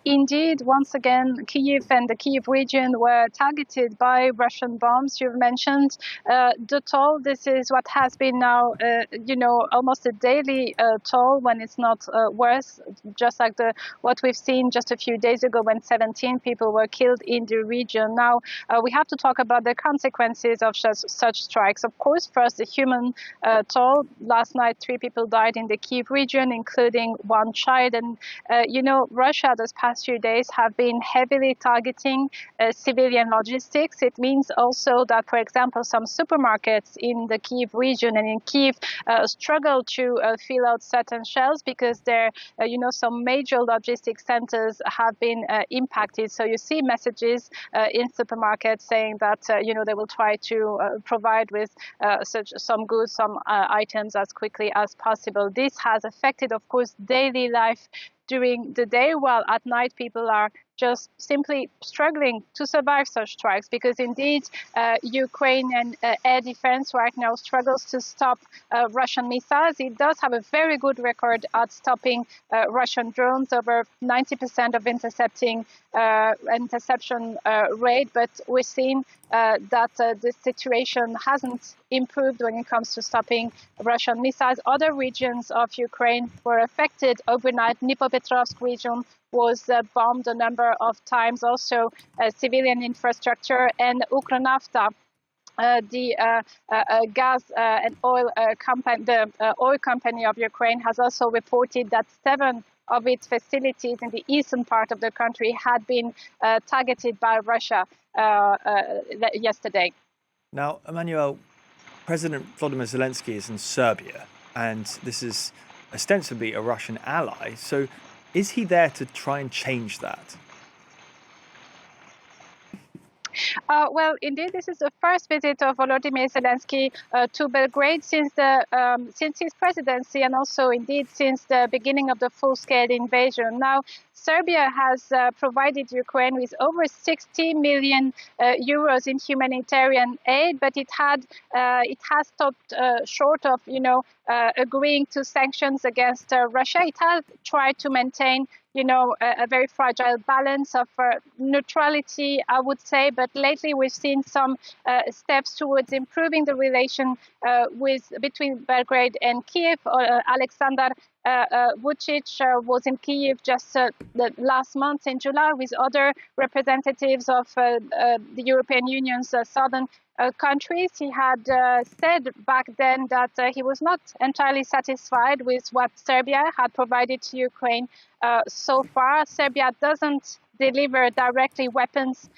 indeed, once again, Kyiv and the Kyiv region were targeted by Russian bombs. You've mentioned the toll. This is what has been now, almost a daily toll, when it's not worse, just like what we've seen just a few days ago when 17 people were killed in the region. Now, we have to talk about the consequences of such strikes. Of course, first, the human toll. Last night, 3 people died in the Kyiv region, including 1 child. And, Russia those past few days have been heavily targeting civilian logistics. It means also that, for example, some supermarkets in the Kyiv region and in Kyiv struggle to fill out certain shelves because some major logistics centers have been impacted. So you see messages in supermarkets saying that, they will try to provide with some goods, some items as quickly as possible. This has affected, of course, daily life during the day, while at night people are just simply struggling to survive such strikes, because indeed Ukrainian air defense right now struggles to stop Russian missiles. It does have a very good record at stopping Russian drones, over 90% of interception rate, but we're seeing that the situation hasn't improved when it comes to stopping Russian missiles. Other regions of Ukraine were affected overnight. Dnipropetrovsk region was bombed a number of times, also civilian infrastructure, and Ukronafta, the gas and oil company, the oil company of Ukraine, has also reported that 7 of its facilities in the eastern part of the country had been targeted by Russia yesterday. Now, Emmanuelle, President Volodymyr Zelensky is in Serbia, and this is ostensibly a Russian ally. So is he there to try and change that? Well, indeed, this is the first visit of Volodymyr Zelensky to Belgrade since his presidency, and also indeed since the beginning of the full-scale invasion. Now, Serbia has provided Ukraine with over 60 million euros in humanitarian aid, but it has stopped short of agreeing to sanctions against Russia. It has tried to maintain a very fragile balance of neutrality, I would say. But lately we've seen some steps towards improving the relation between Belgrade and Kyiv. Alexander Vucic was in Kyiv just the last month in July with other representatives of the European Union's southern countries. He had said back then that he was not entirely satisfied with what Serbia had provided to Ukraine so far. Serbia doesn't deliver directly weapons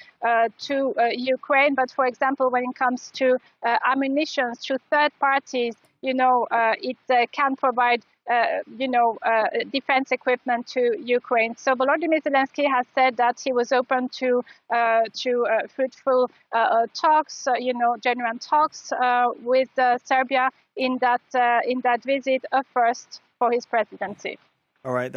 to Ukraine, but for example, when it comes to ammunition through third parties, it can provide defense equipment to Ukraine. So Volodymyr Zelensky has said that he was open to fruitful talks, genuine talks with Serbia in that visit, a first for his presidency. All right.